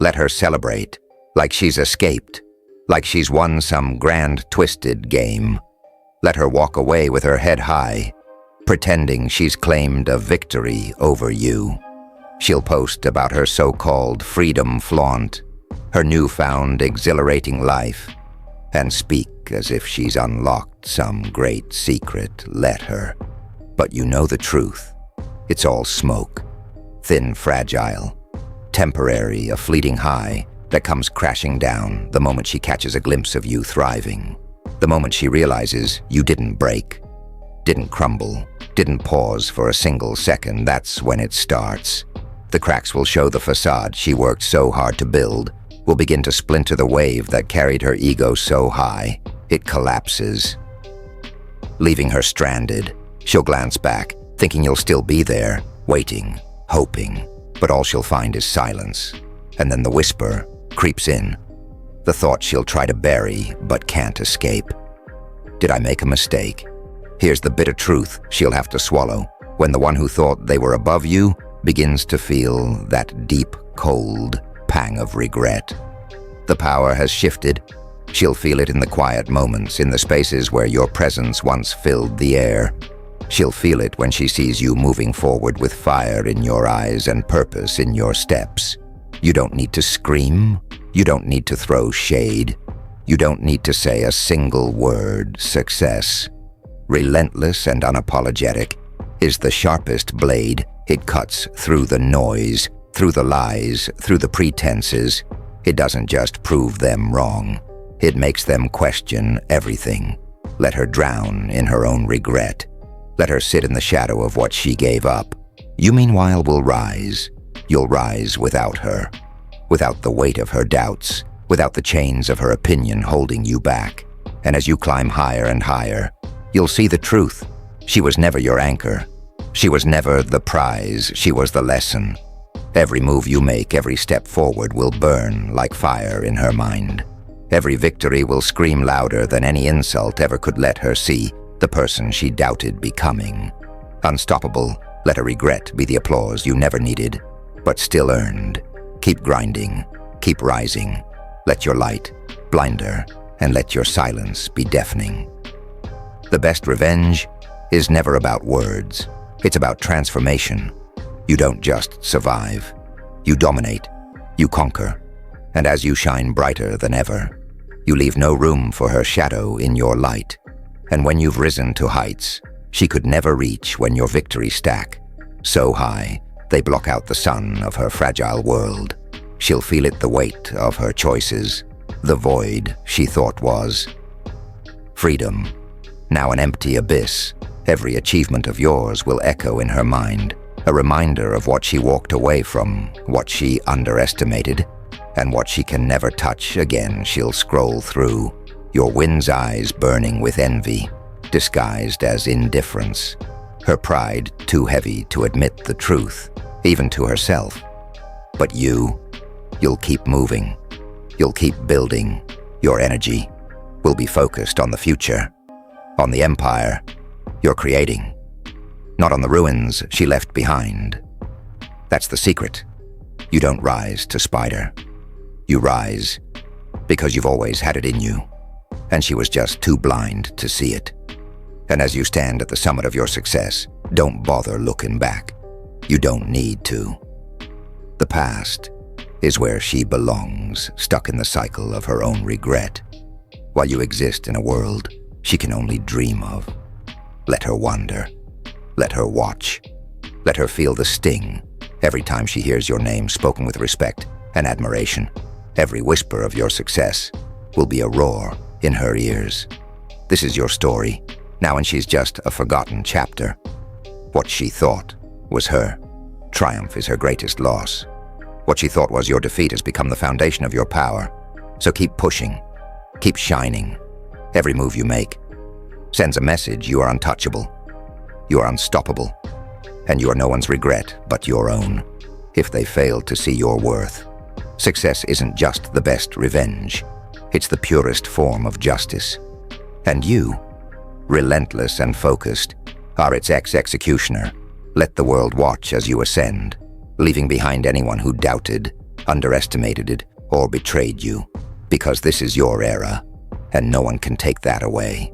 Let her celebrate, like she's escaped, like she's won some grand twisted game. Let her walk away with her head high, pretending she's claimed a victory over you. She'll post about her so-called freedom flaunt, her newfound exhilarating life, and speak as if she's unlocked some great secret. Let her. But you know the truth. It's all smoke. Thin, fragile, temporary, a fleeting high that comes crashing down the moment she catches a glimpse of you thriving. The moment she realizes you didn't break, didn't crumble, didn't pause for a single second. That's when it starts. The cracks will show the facade she worked so hard to build, will begin to splinter the wave that carried her ego so high, it collapses. Leaving her stranded, she'll glance back, thinking you'll still be there, waiting, hoping, but all she'll find is silence. And then the whisper creeps in, the thought she'll try to bury but can't escape. Did I make a mistake? Here's the bitter truth she'll have to swallow when the one who thought they were above you begins to feel that deep, cold pang of regret. The power has shifted. She'll feel it in the quiet moments, in the spaces where your presence once filled the air. She'll feel it when she sees you moving forward with fire in your eyes and purpose in your steps. You don't need to scream. You don't need to throw shade. You don't need to say a single word. Success, relentless and unapologetic, is the sharpest blade. It cuts through the noise, through the lies, through the pretenses. It doesn't just prove them wrong. It makes them question everything. Let her drown in her own regret. Let her sit in the shadow of what she gave up. You meanwhile will rise. You'll rise without her, without the weight of her doubts, without the chains of her opinion holding you back. And as you climb higher and higher, you'll see the truth. She was never your anchor. She was never the prize. She was the lesson. Every move you make, every step forward will burn like fire in her mind. Every victory will scream louder than any insult ever could let her see the person she doubted becoming. Unstoppable, let her regret be the applause you never needed, but still earned. Keep grinding, keep rising. Let your light blind her, and let your silence be deafening. The best revenge is never about words. It's about transformation. You don't just survive. You dominate. You conquer. And as you shine brighter than ever, you leave no room for her shadow in your light. And when you've risen to heights she could never reach, when your victories stack so high they block out the sun of her fragile world, she'll feel it, the weight of her choices, the void she thought was freedom, now an empty abyss. Every achievement of yours will echo in her mind, a reminder of what she walked away from, what she underestimated, and what she can never touch again. She'll scroll through your wind's eyes, burning with envy, disguised as indifference, her pride too heavy to admit the truth, even to herself. But you'll keep moving. You'll keep building. Your energy will be focused on the future, on the empire you're creating, not on the ruins she left behind. That's the secret. You don't rise to spite her. You rise because you've always had it in you, and she was just too blind to see it. And as you stand at the summit of your success, don't bother looking back. You don't need to. The past is where she belongs, stuck in the cycle of her own regret, while you exist in a world she can only dream of. Let her wonder. Let her watch. Let her feel the sting every time she hears your name spoken with respect and admiration. Every whisper of your success will be a roar in her ears. This is your story, now, and she's just a forgotten chapter. What she thought was her triumph is her greatest loss. What she thought was your defeat has become the foundation of your power. So keep pushing, keep shining. Every move you make sends a message. You are untouchable, you are unstoppable, and you are no one's regret but your own. If they fail to see your worth, success isn't just the best revenge, it's the purest form of justice. And you, relentless and focused, are its executioner. Let the world watch as you ascend, leaving behind anyone who doubted, underestimated it, or betrayed you, because this is your era, and no one can take that away.